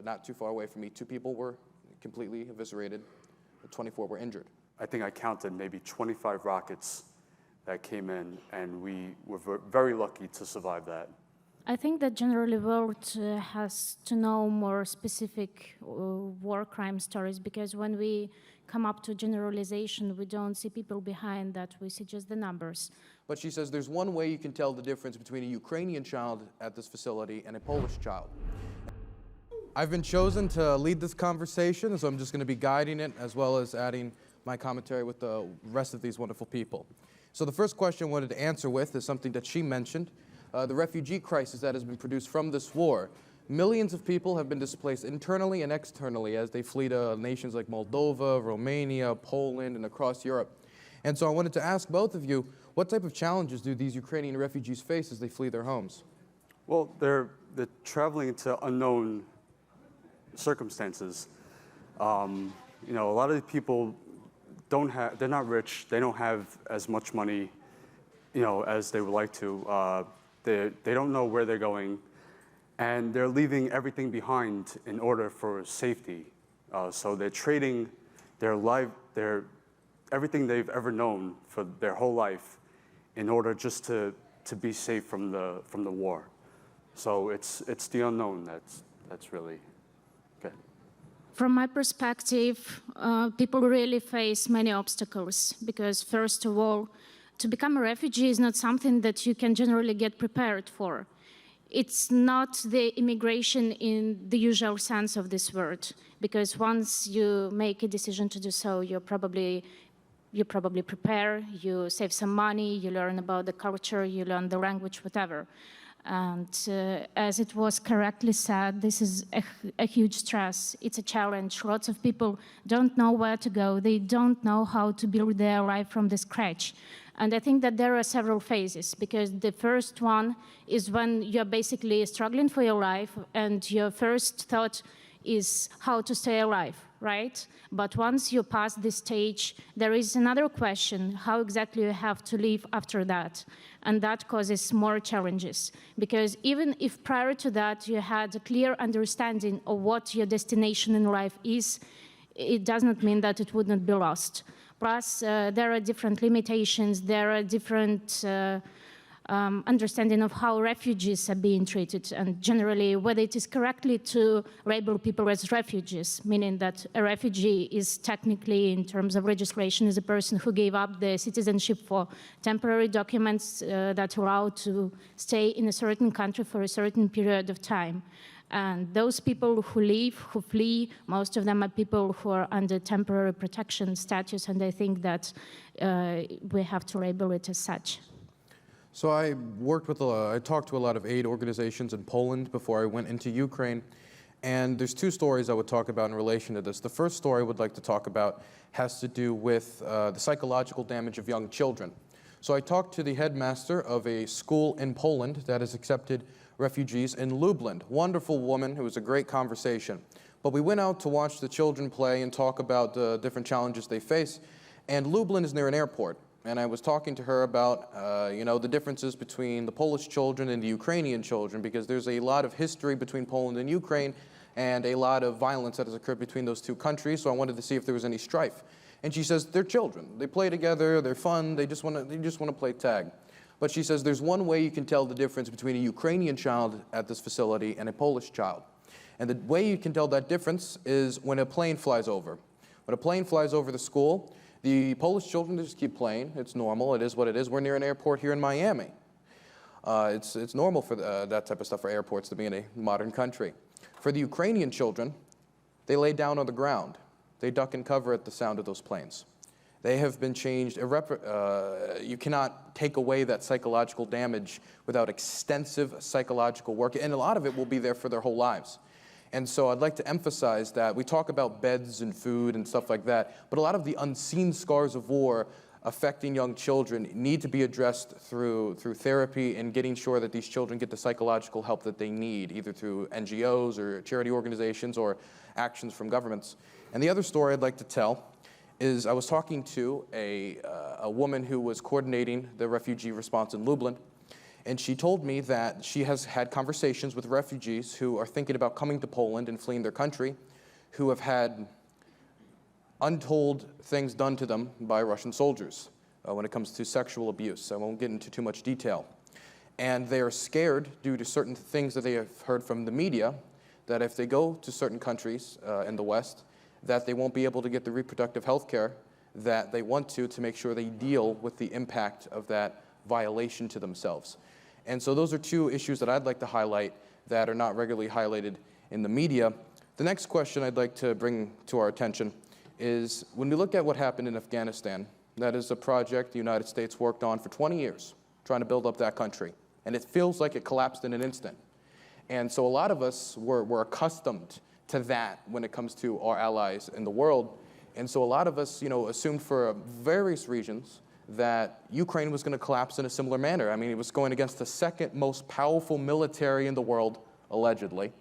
not too far away from me, 2 people were completely eviscerated, 24 were injured. I think I counted maybe 25 rockets that came in, and we were very lucky to survive that. I think that generally the world has to know more specific war crime stories, because when we come up to generalization, we don't see people behind that, we see just the numbers. But she says there's one way you can tell the difference between a Ukrainian child at this facility and a Polish child. I've been chosen to lead this conversation, so I'm just going to be guiding it as well as adding my commentary with the rest of these wonderful people. So the first question I wanted to answer with is something that she mentioned, the refugee crisis that has been produced from this war. Millions of people have been displaced internally and externally as they flee to nations like Moldova, Romania, Poland, and across Europe. And so I wanted to ask both of you, what type of challenges do these Ukrainian refugees face as they flee their homes? Well, they're traveling into unknown circumstances. You know, a lot of the people they're not rich, they don't have as much money, you know, as they would like to. They don't know where they're going, and they're leaving everything behind in order for safety. So they're trading their life, everything they've ever known for their whole life in order just to be safe from the war. So it's the unknown that's really good. From my perspective, people really face many obstacles, because first of all, to become a refugee is not something that you can generally get prepared for. It's not the immigration in the usual sense of this word, because once you make a decision to do so, you probably prepare, you save some money, you learn about the culture, you learn the language, whatever. And as it was correctly said, this is a huge stress. It's a challenge. Lots of people don't know where to go. They don't know how to build their life from the scratch. And I think that there are several phases, because the first one is when you're basically struggling for your life and your first thought is how to stay alive, right? But once you pass this stage, there is another question, how exactly you have to live after that. And that causes more challenges, because even if prior to that you had a clear understanding of what your destination in life is, it does not mean that it would not be lost. Plus, there are different limitations, there are different understanding of how refugees are being treated, and generally whether it is correctly to label people as refugees, meaning that a refugee is technically, in terms of legislation, is a person who gave up their citizenship for temporary documents that allow to stay in a certain country for a certain period of time. And those people who leave, who flee, most of them are people who are under temporary protection status, and I think that we have to label it as such. So I talked to a lot of aid organizations in Poland before I went into Ukraine, and there's 2 stories I would talk about in relation to this. The first story I would like to talk about has to do with the psychological damage of young children. So I talked to the headmaster of a school in Poland that has accepted refugees in Lublin. Wonderful woman, it was a great conversation. But we went out to watch the children play and talk about the different challenges they face, and Lublin is near an airport. And I was talking to her about, you know, the differences between the Polish children and the Ukrainian children, because there's a lot of history between Poland and Ukraine and a lot of violence that has occurred between those 2 countries, so I wanted to see if there was any strife. And she says, they're children. They play together, they're fun, they just want to play tag. But she says there's one way you can tell the difference between a Ukrainian child at this facility and a Polish child. And the way you can tell that difference is when a plane flies over. When a plane flies over the school, the Polish children just keep playing. It's normal. It is what it is. We're near an airport here in Miami. It's normal for that type of stuff for airports to be in a modern country. For the Ukrainian children, they lay down on the ground. They duck and cover at the sound of those planes. They have been changed. You cannot take away that psychological damage without extensive psychological work, and a lot of it will be there for their whole lives. And so I'd like to emphasize that we talk about beds and food and stuff like that, but a lot of the unseen scars of war affecting young children need to be addressed through therapy and getting sure that these children get the psychological help that they need, either through NGOs or charity organizations or actions from governments. And the other story I'd like to tell is I was talking to a woman who was coordinating the refugee response in Lublin, And she told me that she has had conversations with refugees who are thinking about coming to Poland and fleeing their country, who have had untold things done to them by Russian soldiers when it comes to sexual abuse. I won't get into too much detail. And they are scared due to certain things that they have heard from the media, that if they go to certain countries in the West, that they won't be able to get the reproductive health care that they want to make sure they deal with the impact of that violation to themselves. And so those are two issues that I'd like to highlight that are not regularly highlighted in the media. The next question I'd like to bring to our attention is when we look at what happened in Afghanistan, that is a project the United States worked on for 20 years, trying to build up that country. And it feels like it collapsed in an instant. And so a lot of us were accustomed to that when it comes to our allies in the world. And so a lot of us, assumed for various reasons that Ukraine was going to collapse in a similar manner. I mean, it was going against the second most powerful military in the world, allegedly.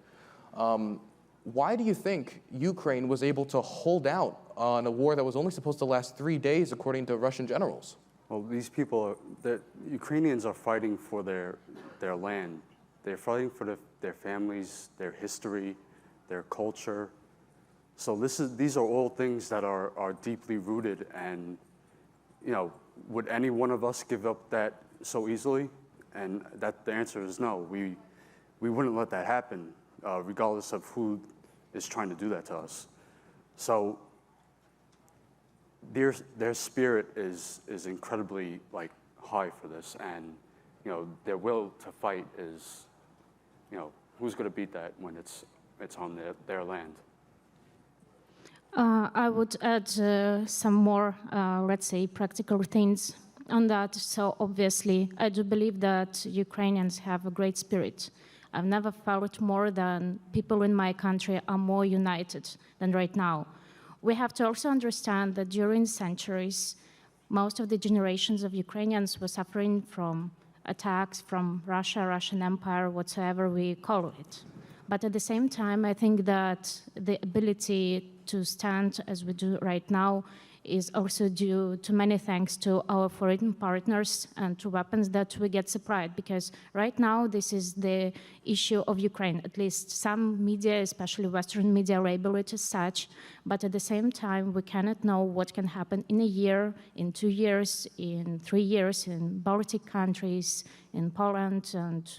Why do you think Ukraine was able to hold out on a war that was only supposed to last 3 days, according to Russian generals? Well, these people, the Ukrainians are fighting for their land. They're fighting for their families, their history, their culture. So these are all things that are deeply rooted. And, would any one of us give up that so easily? And the answer is no. We wouldn't let that happen, regardless of who is trying to do that to us. So their spirit is incredibly high for this, and their will to fight is, who's going to beat that when it's on their land? I would add some more, let's say, practical things on that. So obviously, I do believe that Ukrainians have a great spirit. I've never felt more than people in my country are more united than right now. We have to also understand that during centuries, most of the generations of Ukrainians were suffering from attacks from Russia, Russian Empire, whatsoever we call it. But at the same time, I think that the ability to stand as we do right now is also due to many thanks to our foreign partners and to weapons that we get supplied, because right now this is the issue of Ukraine. At least some media, especially Western media, label it as such, but at the same time we cannot know what can happen in a year, in 2 years, in 3 years, in Baltic countries, in Poland, and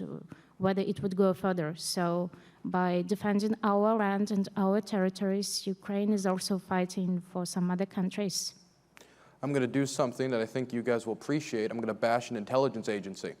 whether it would go further. So by defending our land and our territories, Ukraine is also fighting for some other countries. I'm going to do something that I think you guys will appreciate. I'm going to bash an intelligence agency.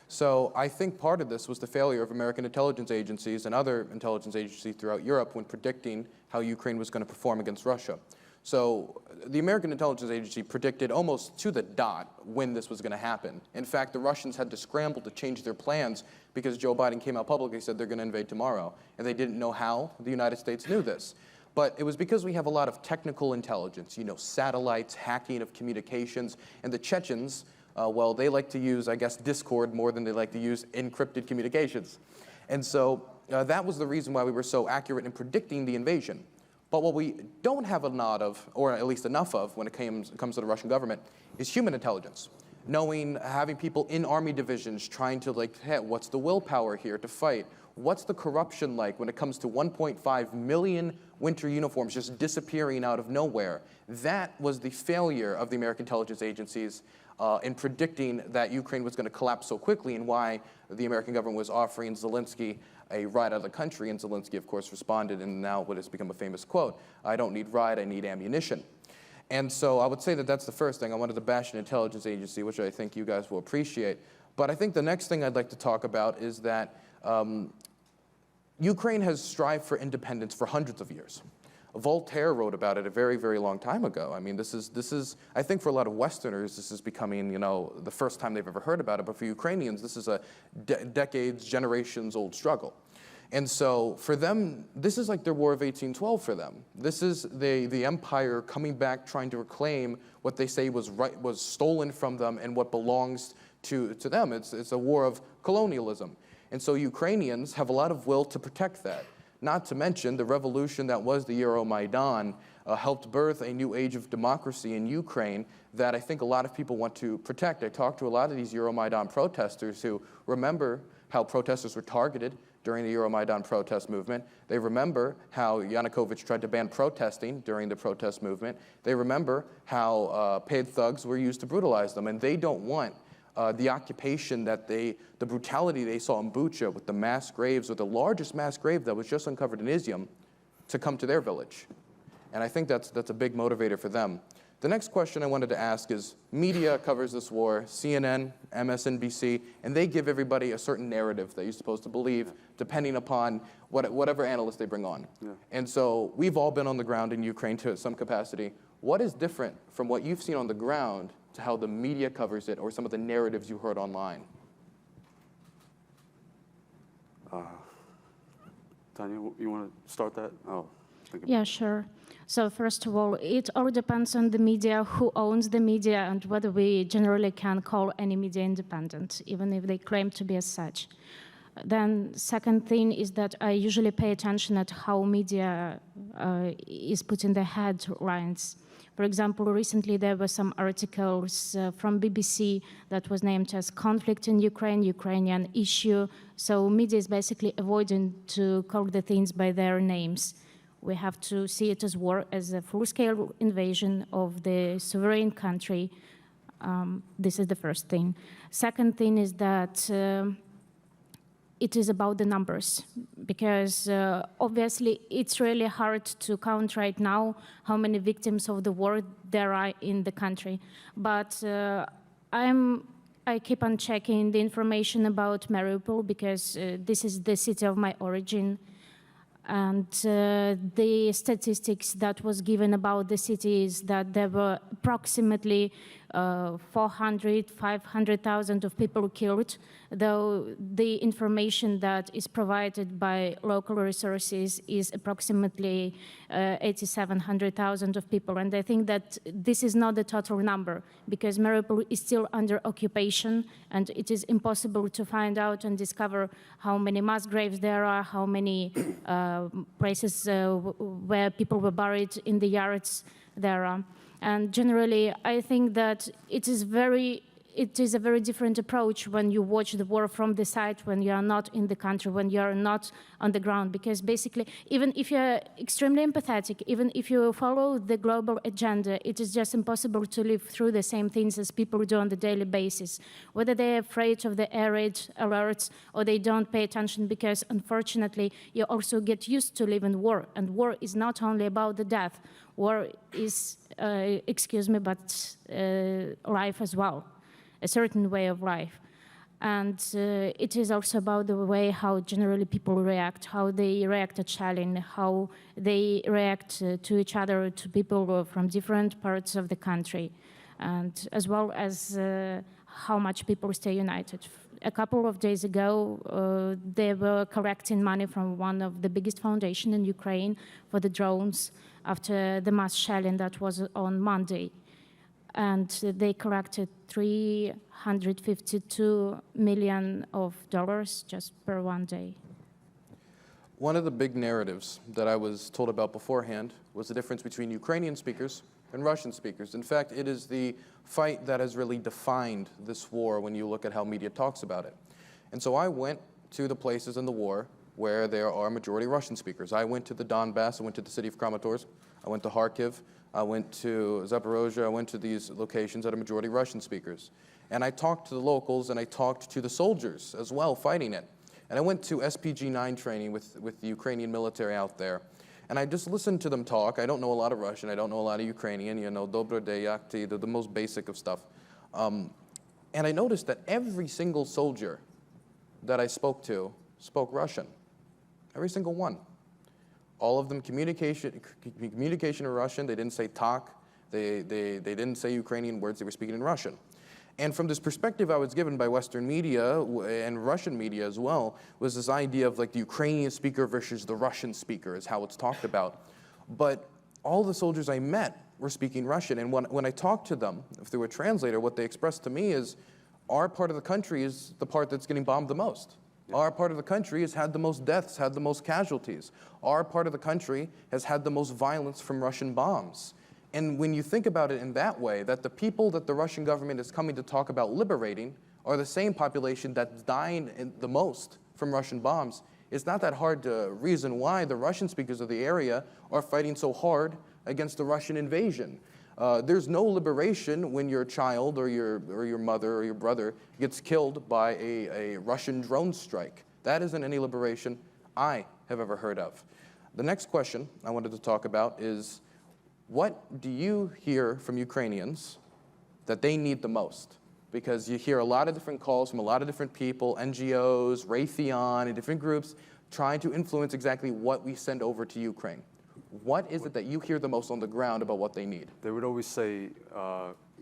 So I think part of this was the failure of American intelligence agencies and other intelligence agencies throughout Europe when predicting how Ukraine was going to perform against Russia. So the American intelligence agency predicted almost to the dot when this was going to happen. In fact, the Russians had to scramble to change their plans because Joe Biden came out publicly and said they're going to invade tomorrow. And they didn't know how the United States knew this. But it was because we have a lot of technical intelligence, satellites, hacking of communications. And the Chechens, well, they like to use, I guess, Discord more than they like to use encrypted communications. And so that was the reason why we were so accurate in predicting the invasion. But what we don't have a lot of, or at least enough of, when it comes to the Russian government, is human intelligence. Having people in army divisions trying to hey, what's the willpower here to fight? What's the corruption like when it comes to 1.5 million winter uniforms just disappearing out of nowhere? That was the failure of the American intelligence agencies in predicting that Ukraine was going to collapse so quickly, and why the American government was offering Zelensky a ride out of the country. And Zelensky, of course, responded in now what has become a famous quote, "I don't need ride, I need ammunition." And so I would say that that's the first thing. I wanted to bash an intelligence agency, which I think you guys will appreciate. But I think the next thing I'd like to talk about is that Ukraine has strived for independence for hundreds of years. Voltaire wrote about it a very, very long time ago. I mean, this is I think for a lot of Westerners, this is becoming, the first time they've ever heard about it. But for Ukrainians, this is a decades, generations old struggle. And so for them, this is like their War of 1812 for them. This is the empire coming back, trying to reclaim what they say was stolen from them and what belongs to them. It's a war of colonialism. And so Ukrainians have a lot of will to protect that. Not to mention the revolution that was the Euromaidan helped birth a new age of democracy in Ukraine that I think a lot of people want to protect. I talked to a lot of these Euromaidan protesters who remember how protesters were targeted during the Euromaidan protest movement. They remember how Yanukovych tried to ban protesting during the protest movement. They remember how paid thugs were used to brutalize them, and they don't want the occupation that the brutality they saw in Bucha with the mass graves, or the largest mass grave that was just uncovered in Izium, to come to their village. And I think that's a big motivator for them. The next question I wanted to ask is, media covers this war, CNN, MSNBC, and they give everybody a certain narrative that you're supposed to believe, depending upon whatever analyst they bring on. Yeah. And so we've all been on the ground in Ukraine to some capacity. What is different from what you've seen on the ground to how the media covers it, or some of the narratives you heard online? Tanya, you want to start that? Yeah, sure. So first of all, it all depends on the media, who owns the media, and whether we generally can call any media independent, even if they claim to be as such. Then second thing is that I usually pay attention at how media is put in the headlines. For example, recently there were some articles from BBC that was named as conflict in Ukraine, Ukrainian issue. So media is basically avoiding to call the things by their names. We have to see it as war, as a full-scale invasion of the sovereign country. This is the first thing. Second thing is that it is about the numbers, because obviously it's really hard to count right now how many victims of the war there are in the country. But I keep on checking the information about Mariupol, because this is the city of my origin. And the statistics that was given about the city is that there were approximately 400, 500,000 of people killed, though the information that is provided by local resources is approximately 8,700,000 of people. And I think that this is not the total number, because Mariupol is still under occupation, and it is impossible to find out and discover how many mass graves there are, how many places where people were buried in the yards there are. And generally, I think that it is a very different approach when you watch the war from the side, when you are not in the country, when you are not on the ground. Because basically, even if you're extremely empathetic, even if you follow the global agenda, it is just impossible to live through the same things as people do on the daily basis. Whether they're afraid of the air raid alerts or they don't pay attention, because unfortunately, you also get used to live in war. And war is not only about the death. War is, life as well. A certain way of life. And it is also about the way how generally people react, how they react to challenge, how they react to each other, to people from different parts of the country, and as well as how much people stay united. A couple of days ago, they were collecting money from one of the biggest foundations in Ukraine for the drones after the mass shelling that was on Monday. And they collected $352 million just per one day. One of the big narratives that I was told about beforehand was the difference between Ukrainian speakers and Russian speakers. In fact, it is the fight that has really defined this war when you look at how media talks about it. And so I went to the places in the war where there are majority Russian speakers. I went to the Donbass, I went to the city of Kramatorsk, I went to Kharkiv, I went to Zaporozhye, I went to these locations that are majority Russian speakers. And I talked to the locals, and I talked to the soldiers as well fighting it. And I went to SPG-9 training with the Ukrainian military out there. And I just listened to them talk. I don't know a lot of Russian, I don't know a lot of Ukrainian, you know, Dobro day, yakti, the most basic of stuff. And I noticed that every single soldier that I spoke to spoke Russian. Every single one. All of them communication in Russian. They didn't say tak. They didn't say Ukrainian words. They were speaking in Russian. And from this perspective I was given by Western media and Russian media as well, was this idea of like the Ukrainian speaker versus the Russian speaker is how it's talked about. But all the soldiers I met were speaking Russian. And when I talked to them, through a translator, what they expressed to me is our part of the country is the part that's getting bombed the most. Our part of the country has had the most deaths, had the most casualties. Our part of the country has had the most violence from Russian bombs. And when you think about it in that way, that the people that the Russian government is coming to talk about liberating are the same population that's dying the most from Russian bombs, it's not that hard to reason why the Russian speakers of the area are fighting so hard against the Russian invasion. There's no liberation when your child or your mother or your brother gets killed by a Russian drone strike. That isn't any liberation I have ever heard of. The next question I wanted to talk about is, what do you hear from Ukrainians that they need the most? Because you hear a lot of different calls from a lot of different people, NGOs, Raytheon, and different groups trying to influence exactly what we send over to Ukraine. What is it that you hear the most on the ground about what they need? They would always say,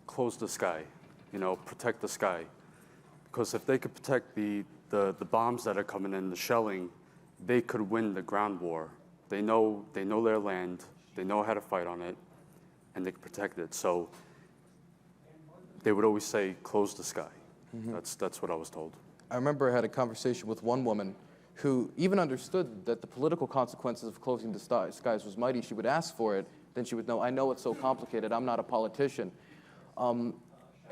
close the sky, protect the sky. Because if they could protect the bombs that are coming in, the shelling, they could win the ground war. They know their land, they know how to fight on it, and they can protect it. So they would always say, close the sky. Mm-hmm. That's what I was told. I remember I had a conversation with one woman who even understood that the political consequences of closing the skies was mighty. She would ask for it, then she would know, I know it's so complicated, I'm not a politician. And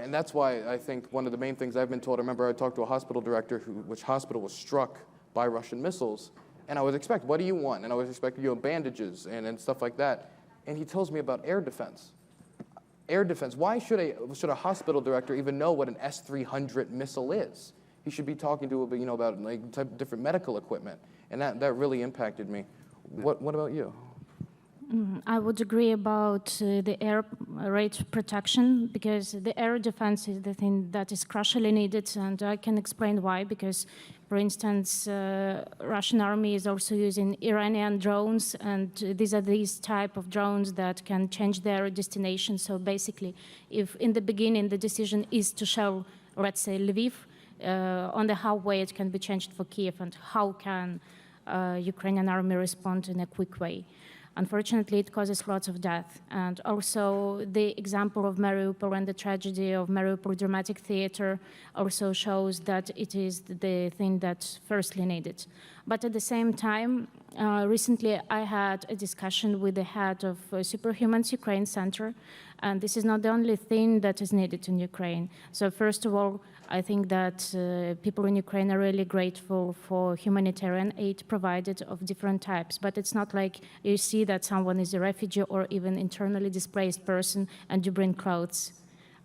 that's why I think one of the main things I've been told, I remember I talked to a hospital director which hospital was struck by Russian missiles, and I was expecting, what do you want? And I was expecting, bandages and stuff like that. And he tells me about air defense. Air defense, why should a hospital director even know what an S-300 missile is? He should be talking to about like type of different medical equipment, and that really impacted me. What about you? I would agree about the air raid protection, because the air defense is the thing that is crucially needed, and I can explain why. Because, for instance, Russian army is also using Iranian drones, and these are these type of drones that can change their destination. So basically, if in the beginning the decision is to shell, let's say, Lviv, on the highway it can be changed for Kiev, and how can Ukrainian army respond in a quick way. Unfortunately, it causes lots of death. And also the example of Mariupol and the tragedy of Mariupol Dramatic Theater also shows that it is the thing that's firstly needed. But at the same time, recently I had a discussion with the head of Superhumans Ukraine Center, and this is not the only thing that is needed in Ukraine. So first of all, I think that people in Ukraine are really grateful for humanitarian aid provided of different types, but it's not like you see that someone is a refugee or even internally displaced person and you bring clothes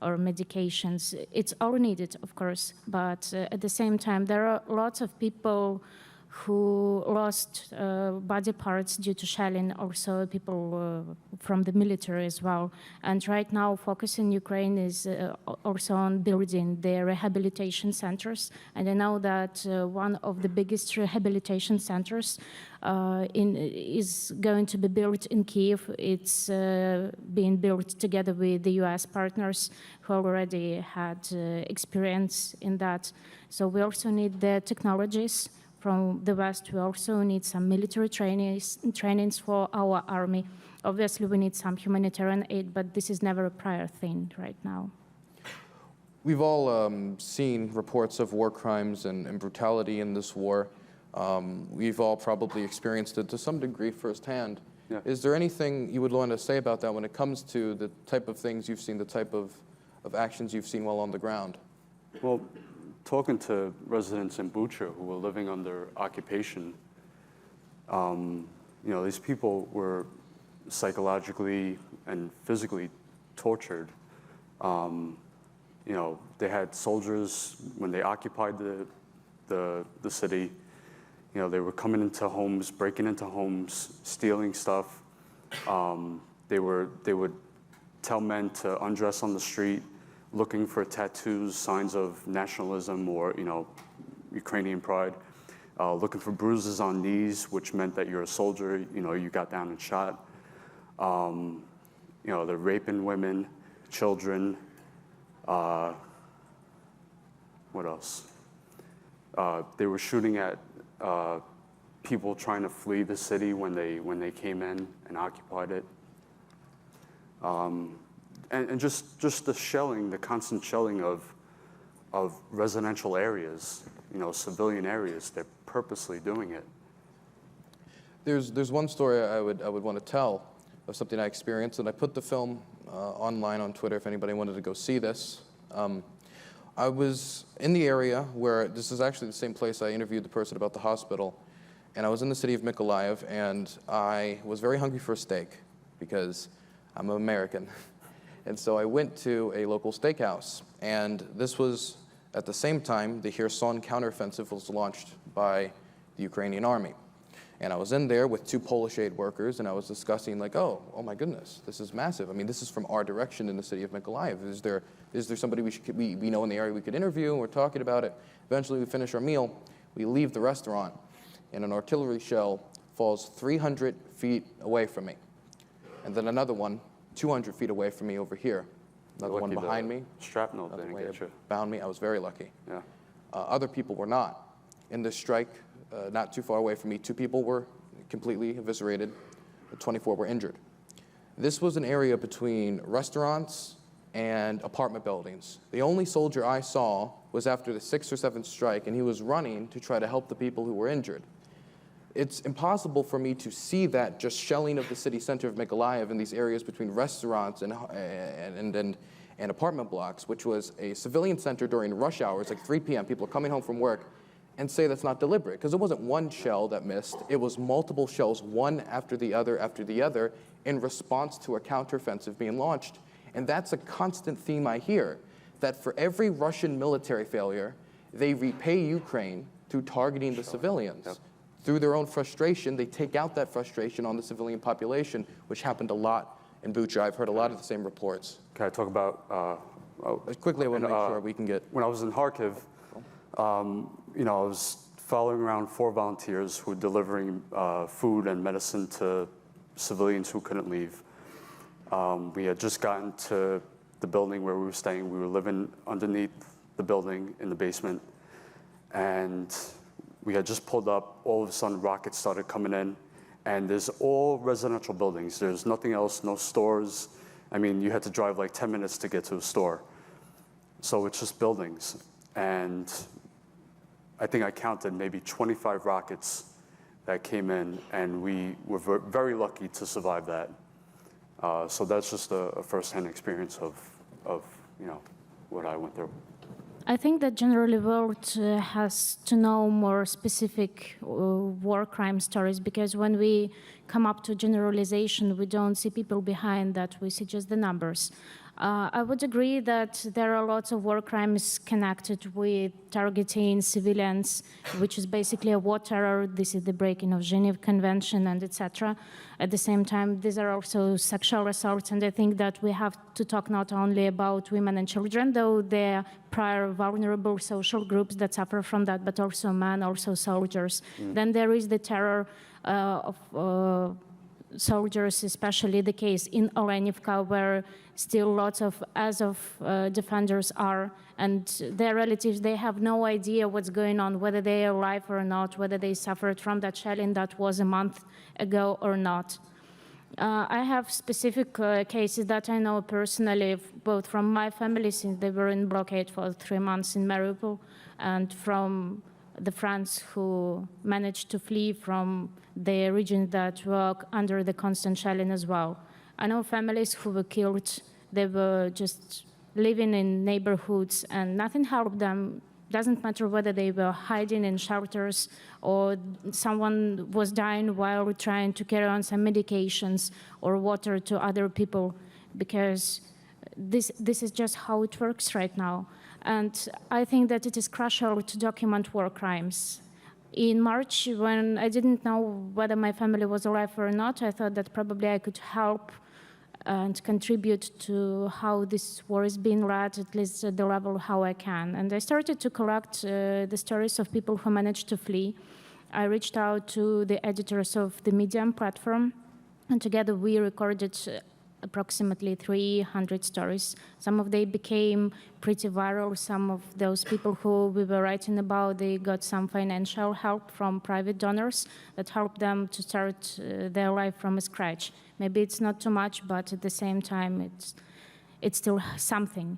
or medications. It's all needed, of course, but at the same time, there are lots of people who lost body parts due to shelling, also people from the military as well. And right now, focus in Ukraine is also on building the rehabilitation centers. And I know that one of the biggest rehabilitation centers is going to be built in Kyiv. It's being built together with the US partners who already had experience in that. So we also need the technologies from the West. We also need some military trainings for our army. Obviously, we need some humanitarian aid, but this is never a prior thing right now. We've all seen reports of war crimes and brutality in this war. We've all probably experienced it to some degree firsthand. Yeah. Is there anything you would want to say about that when it comes to the type of things you've seen, the type of actions you've seen while on the ground? Well, talking to residents in Bucha who were living under occupation, these people were psychologically and physically tortured. They had soldiers when they occupied the city. They were coming into homes, breaking into homes, stealing stuff. They would tell men to undress on the street, looking for tattoos, signs of nationalism or, Ukrainian pride, looking for bruises on knees, which meant that you're a soldier, you got down and shot. They're raping women, children. What else? They were shooting at people trying to flee the city when they came in and occupied it. And just the shelling, the constant shelling of residential areas. civilian areas. They're purposely doing it. There's one story I would want to tell of something I experienced, and I put the film online on Twitter if anybody wanted to go see this. I was in the area where, this is actually the same place I interviewed the person about the hospital, and I was in the city of Mykolaiv, and I was very hungry for a steak because I'm an American. And so I went to a local steakhouse, and this was at the same time the Kherson counteroffensive was launched by the Ukrainian army. And I was in there with 2 Polish aid workers, and I was discussing like, oh my goodness, this is massive. I mean, this is from our direction in the city of Mykolaiv. Is there somebody we know in the area we could interview? And we're talking about it. Eventually we finish our meal, we leave the restaurant, and an artillery shell falls 300 feet away from me. And then another one 200 feet away from me over here. Another one behind me. Shrapnel didn't get you. Bound me. I was very lucky. Yeah. Other people were not. In this strike, not too far away from me, 2 people were completely eviscerated. 24 were injured. This was an area between restaurants and apartment buildings. The only soldier I saw was after the 6th or 7th strike, and he was running to try to help the people who were injured. It's impossible for me to see that just shelling of the city center of Mykolaiv in these areas between restaurants and apartment blocks, which was a civilian center during rush hours, like 3 p.m. People are coming home from work, and say that's not deliberate. Because it wasn't one shell that missed. It was multiple shells, one after the other, in response to a counteroffensive being launched. And that's a constant theme I hear, that for every Russian military failure, they repay Ukraine through targeting the civilians. Yep. Through their own frustration, they take out that frustration on the civilian population, which happened a lot in Bucha. I've heard a lot of the same reports. Can I talk about? Quickly, I want to make sure we can get. When I was in Kharkiv, I was following around 4 volunteers who were delivering food and medicine to civilians who couldn't leave. We had just gotten to the building where we were staying. We were living underneath the building in the basement, and we had just pulled up. All of a sudden, rockets started coming in, and there's all residential buildings. There's nothing else, no stores. I mean, you had to drive like 10 minutes to get to a store. So it's just buildings. And I think I counted maybe 25 rockets that came in, and we were very lucky to survive that. So that's just a first-hand experience of what I went through. I think that generally the world has to know more specific war crime stories, because when we come up to generalization, we don't see people behind that, we see just the numbers. I would agree that there are lots of war crimes connected with targeting civilians, which is basically a war terror. This is the breaking of Geneva Convention and etc. At the same time, these are also sexual assaults, and I think that we have to talk not only about women and children, though they're prior vulnerable social groups that suffer from that, but also men, also soldiers. Then there is the terror of soldiers, especially the case in Olenivka, where still lots of Azov defenders are, and their relatives, they have no idea what's going on, whether they are alive or not, whether they suffered from that shelling that was a month ago or not. I have specific cases that I know personally, both from my family, since they were in blockade for 3 months in Mariupol, and from the friends who managed to flee from the regions that were under the constant shelling as well. I know families who were killed. They were just living in neighborhoods and nothing helped them. Doesn't matter whether they were hiding in shelters or someone was dying while trying to carry on some medications or water to other people, because this is just how it works right now. And I think that it is crucial to document war crimes. In March, when I didn't know whether my family was alive or not, I thought that probably I could help and contribute to how this war is being led, at least at the level how I can. And I started to collect the stories of people who managed to flee. I reached out to the editors of the Medium platform, and together we recorded approximately 300 stories. Some of them became pretty viral. Some of those people who we were writing about, they got some financial help from private donors that helped them to start their life from scratch. Maybe it's not too much, but at the same time, it's still something.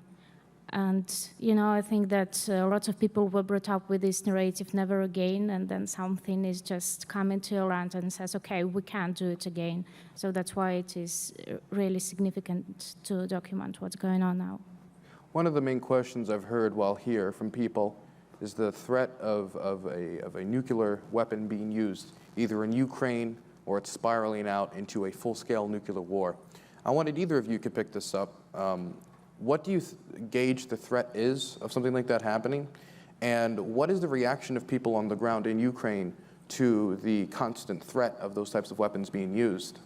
And, you know, I think that lots of people were brought up with this narrative, never again, and then something is just coming to your land and says, okay, we can't do it again. So that's why it is really significant to document what's going on now. One of the main questions I've heard while here from people is the threat of a nuclear weapon being used, either in Ukraine or it's spiraling out into a full-scale nuclear war. I wanted either of you could pick this up. What do you gauge the threat is of something like that happening? And what is the reaction of people on the ground in Ukraine to the constant threat of those types of weapons being used?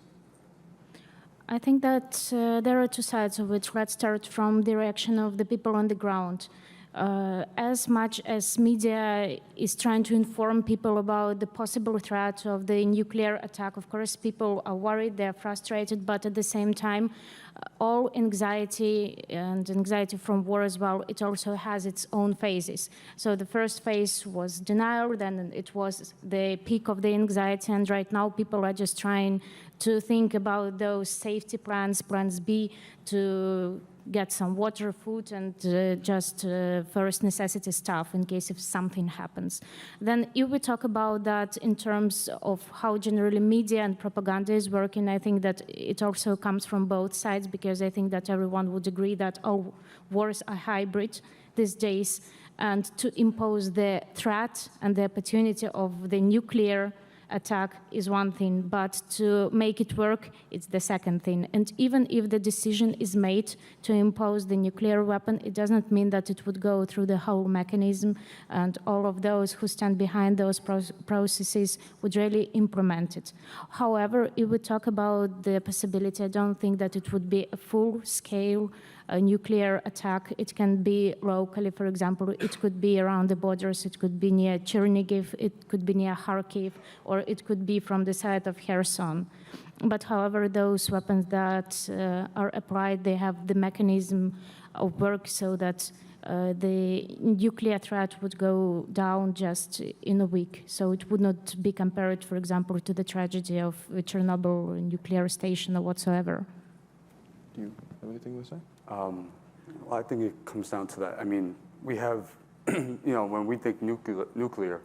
I think that there are two sides of it. Let's start from the reaction of the people on the ground. As much as media is trying to inform people about the possible threat of the nuclear attack, of course, people are worried, they're frustrated, but at the same time, all anxiety and anxiety from war as well, it also has its own phases. So the first phase was denial, then it was the peak of the anxiety, and right now people are just trying to think about those safety plans, plans B, to get some water, food, and just first necessity stuff in case if something happens. Then if we talk about that in terms of how generally media and propaganda is working, I think that it also comes from both sides, because I think that everyone would agree that all wars are hybrid these days, and to impose the threat and the opportunity of the nuclear attack is one thing, but to make it work, it's the second thing. And even if the decision is made to impose the nuclear weapon, it doesn't mean that it would go through the whole mechanism and all of those who stand behind those processes would really implement it. However, if we talk about the possibility, I don't think that it would be a full-scale nuclear attack. It can be locally, for example, it could be around the borders, it could be near Chernihiv, it could be near Kharkiv, or it could be from the side of Kherson. But however, those weapons that are applied, they have the mechanism of work so that the nuclear threat would go down just in a week. So it would not be compared, for example, to the tragedy of Chernobyl nuclear station or whatsoever. Do you have anything to say? Well, I think it comes down to that. I mean, we have, you know, when we think nuclear,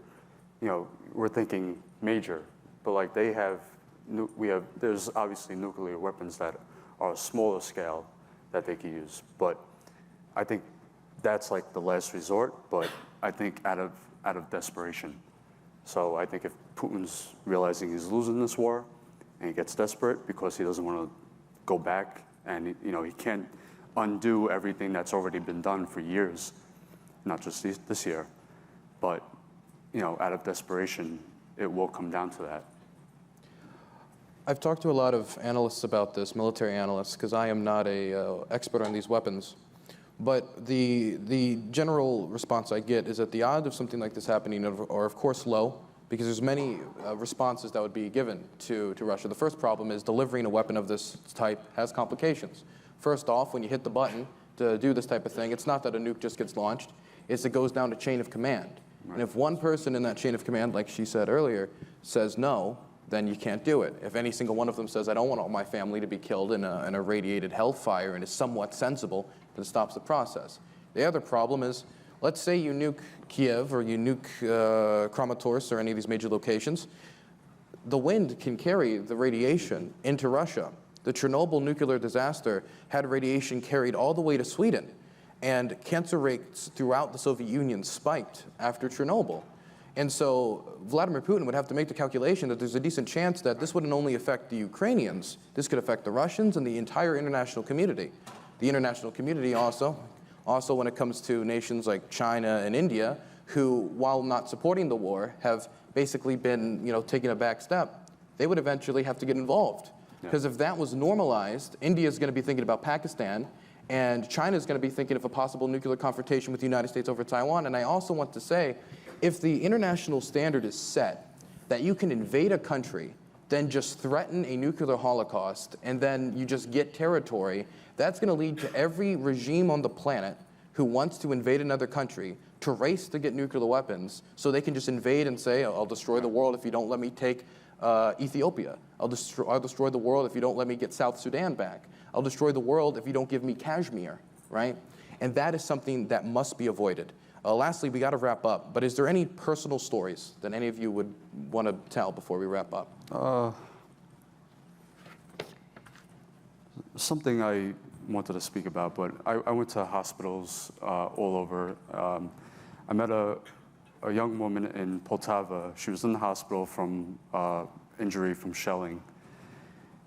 you know, we're thinking major, but like they have, there's obviously nuclear weapons that are a smaller scale that they could use, but I think that's like the last resort, but I think out of desperation. So I think if Putin's realizing he's losing this war and he gets desperate because he doesn't want to go back and, you know, he can't undo everything that's already been done for years, not just this year, but, you know, out of desperation, it will come down to that. I've talked to a lot of analysts about this, military analysts, because I am not an expert on these weapons. But the general response I get is that the odds of something like this happening are of course low, because there's many responses that would be given to Russia. The first problem is delivering a weapon of this type has complications. First off, when you hit the button to do this type of thing, it's not that a nuke just gets launched, it's it goes down a chain of command. Right. And if one person in that chain of command, like she said earlier, says no, then you can't do it. If any single one of them says, I don't want all my family to be killed in a radiated hellfire and is somewhat sensible, then it stops the process. The other problem is, let's say you nuke Kiev or you nuke Kramatorsk or any of these major locations, the wind can carry the radiation into Russia. The Chernobyl nuclear disaster had radiation carried all the way to Sweden, and cancer rates throughout the Soviet Union spiked after Chernobyl. And so Vladimir Putin would have to make the calculation that there's a decent chance that this wouldn't only affect the Ukrainians, this could affect the Russians and the entire international community. The international community also when it comes to nations like China and India, who, while not supporting the war, have basically been, you know, taking a back step, they would eventually have to get involved. Because if that was normalized, India is going to be thinking about Pakistan, and China is going to be thinking of a possible nuclear confrontation with the United States over Taiwan. And I also want to say, if the international standard is set that you can invade a country, then just threaten a nuclear holocaust, and then you just get territory, that's going to lead to every regime on the planet who wants to invade another country to race to get nuclear weapons so they can just invade and say, I'll destroy the world if you don't let me take Ethiopia. I'll destroy the world if you don't let me get South Sudan back. I'll destroy the world if you don't give me Kashmir, right? And that is something that must be avoided. Lastly, we got to wrap up, but is there any personal stories that any of you would want to tell before we wrap up? Something I wanted to speak about, but I went to hospitals all over. I met a young woman in Poltava. She was in the hospital from injury from shelling,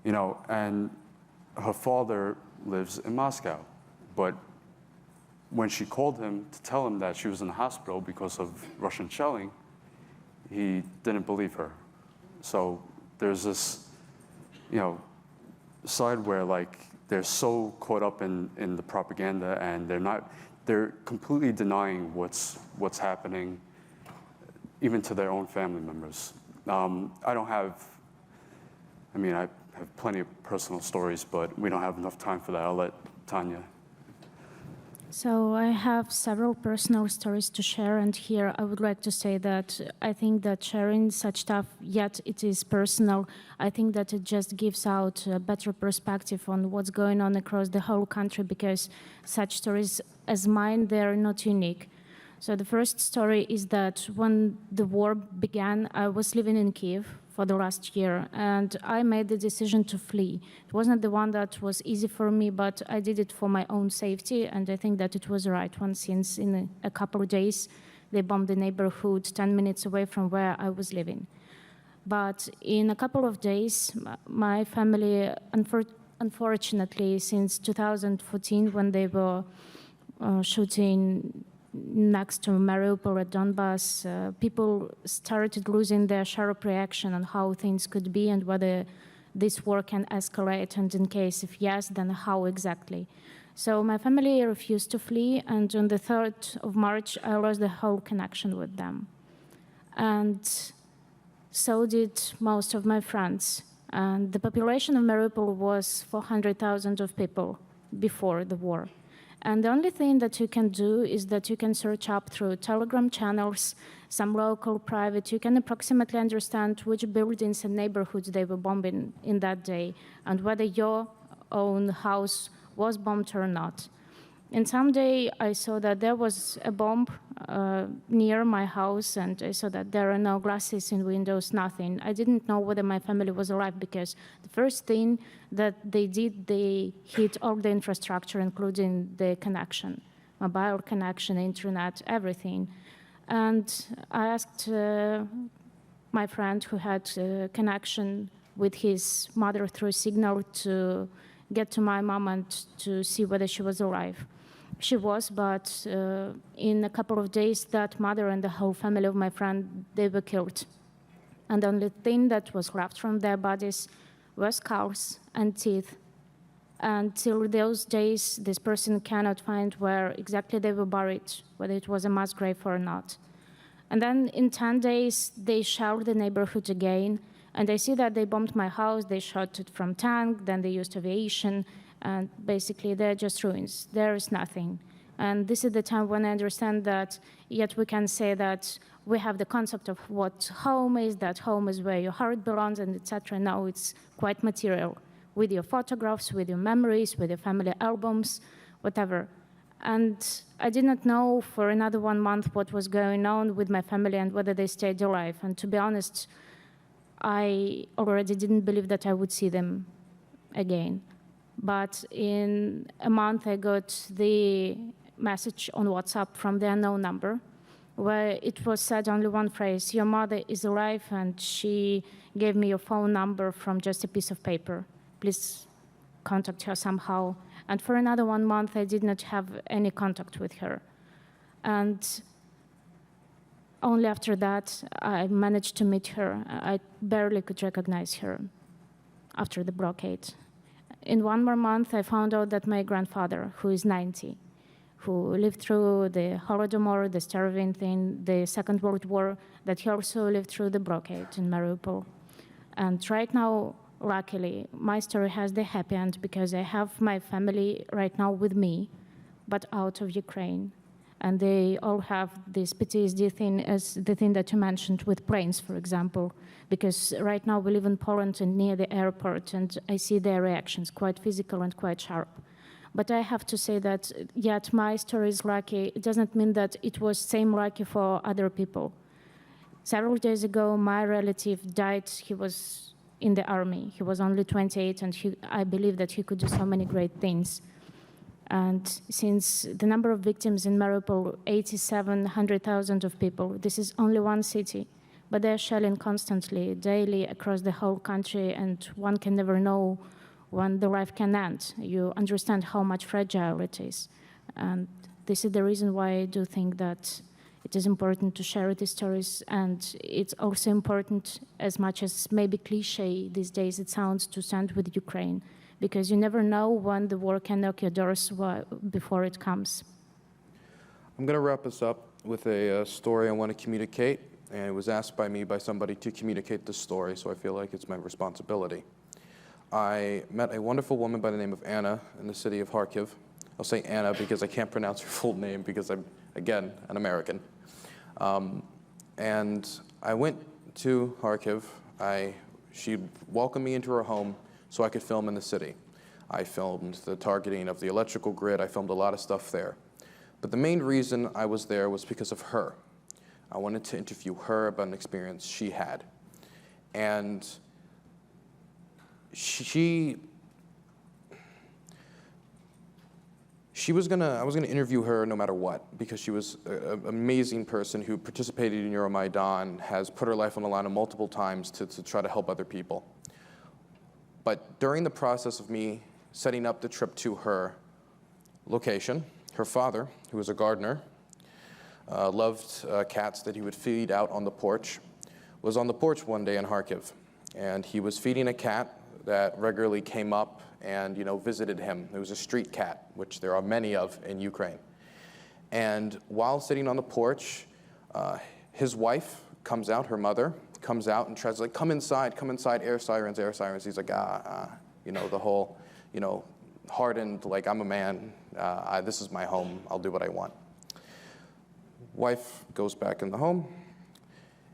you know, and her father lives in Moscow. But when she called him to tell him that she was in the hospital because of Russian shelling, he didn't believe her. So there's this, you know, side where like they're so caught up in the propaganda, and they're completely denying what's happening, even to their own family members. I have plenty of personal stories, but we don't have enough time for that. I'll let Tanya. So I have several personal stories to share, and here I would like to say that I think that sharing such stuff, yet it is personal, I think that it just gives out a better perspective on what's going on across the whole country, because such stories as mine, they're not unique. So the first story is that when the war began, I was living in Kyiv for the last year, and I made the decision to flee. It wasn't the one that was easy for me, but I did it for my own safety, and I think that it was the right one, since in a couple of days, they bombed the neighborhood 10 minutes away from where I was living. But in a couple of days, my family, unfortunately, since 2014, when they were shooting next to Mariupol at Donbass, people started losing their sharp reaction on how things could be and whether this war can escalate, and in case if yes, then how exactly. So my family refused to flee, and on the 3rd of March, I lost the whole connection with them. And so did most of my friends. And the population of Mariupol was 400,000 of people before the war. And the only thing that you can do is that you can search up through Telegram channels, some local private. You can approximately understand which buildings and neighborhoods they were bombing in that day, and whether your own house was bombed or not. And someday I saw that there was a bomb near my house, and I saw that there are no glasses in windows, nothing. I didn't know whether my family was alive, because the first thing that they did, they hit all the infrastructure, including the connection, mobile connection, internet, everything. And I asked my friend who had a connection with his mother through Signal to get to my mom and to see whether she was alive. She was, but in a couple of days, that mother and the whole family of my friend, they were killed. And the only thing that was left from their bodies were skulls and teeth. Until those days, this person cannot find where exactly they were buried, whether it was a mass grave or not. And then in 10 days, they shelled the neighborhood again. And I see that they bombed my house, they shot it from tank, then they used aviation, and basically they're just ruins. There is nothing. And this is the time when I understand that, yet we can say that we have the concept of what home is, that home is where your heart belongs, and etc. Now it's quite material, with your photographs, with your memories, with your family albums, whatever. And I did not know for another 1 month what was going on with my family and whether they stayed alive. And to be honest, I already didn't believe that I would see them again. But in a month, I got the message on WhatsApp from the unknown number, where it was said only one phrase: your mother is alive, and she gave me your phone number from just a piece of paper. Please contact her somehow. And for another 1 month, I did not have any contact with her. And only after that, I managed to meet her. I barely could recognize her after the blockade. In 1 more month, I found out that my grandfather, who is 90, who lived through the Holodomor, the starving thing, the Second World War, that he also lived through the blockade in Mariupol. And right now, luckily, my story has the happy end, because I have my family right now with me, but out of Ukraine. And they all have this PTSD thing, as the thing that you mentioned with planes, for example, because right now we live in Poland and near the airport, and I see their reactions, quite physical and quite sharp. But I have to say that, yet my story is lucky. It doesn't mean that it was same lucky for other people. Several days ago, my relative died. He was in the army. He was only 28, and I believe that he could do so many great things. And since the number of victims in Mariupol, 100,000 of people, this is only one city, but they're shelling constantly, daily, across the whole country, and one can never know when the life can end. You understand how much fragile it is. And this is the reason why I do think that it is important to share these stories, and it's also important, as much as maybe cliche these days it sounds, to stand with Ukraine, because you never know when the war can knock your doors before it comes. I'm going to wrap this up with a story I want to communicate, and it was asked by me by somebody to communicate this story, so I feel like it's my responsibility. I met a wonderful woman by the name of Anna in the city of Kharkiv. I'll say Anna because I can't pronounce her full name because I'm, again, an American. And I went to Kharkiv. She welcomed me into her home so I could film in the city. I filmed the targeting of the electrical grid. I filmed a lot of stuff there. But the main reason I was there was because of her. I wanted to interview her about an experience she had. And I was gonna interview her no matter what, because she was an amazing person who participated in Euromaidan, has put her life on the line multiple times to try to help other people. But during the process of me setting up the trip to her location, her father, who was a gardener, loved cats that he would feed out on the porch, was on the porch one day in Kharkiv, and he was feeding a cat that regularly came up and visited him. It was a street cat, which there are many of in Ukraine. And while sitting on the porch, his wife comes out, her mother comes out and tries to come inside, air sirens, air sirens. He's like, the whole, hardened, like, I'm a man, this is my home, I'll do what I want. Wife goes back in the home,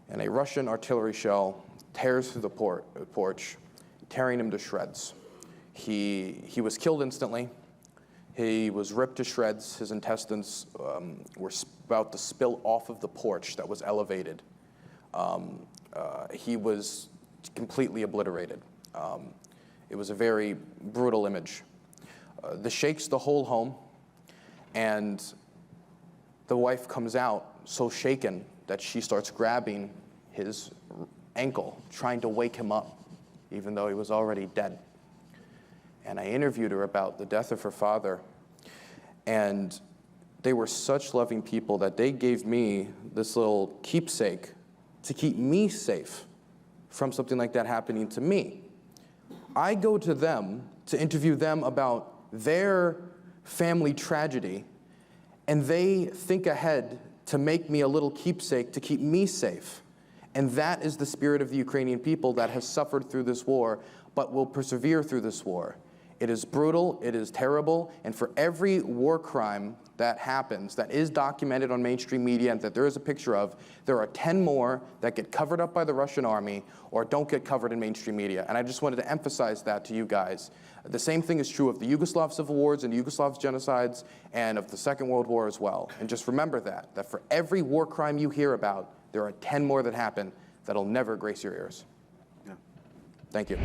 and a Russian artillery shell tears through the porch, tearing him to shreds. He was killed instantly. He was ripped to shreds. His intestines were about to spill off of the porch that was elevated. He was completely obliterated. It was a very brutal image. This shakes the whole home, and the wife comes out so shaken that she starts grabbing his ankle, trying to wake him up, even though he was already dead. And I interviewed her about the death of her father, and they were such loving people that they gave me this little keepsake to keep me safe from something like that happening to me. I go to them to interview them about their family tragedy, and they think ahead to make me a little keepsake to keep me safe. And that is the spirit of the Ukrainian people that has suffered through this war, but will persevere through this war. It is brutal, it is terrible, and for every war crime that happens, that is documented on mainstream media and that there is a picture of, there are 10 more that get covered up by the Russian army or don't get covered in mainstream media. And I just wanted to emphasize that to you guys. The same thing is true of the Yugoslav civil wars and Yugoslav genocides and of the Second World War as well. And just remember that for every war crime you hear about, there are 10 more that happen that'll never grace your ears. Yeah. Thank you.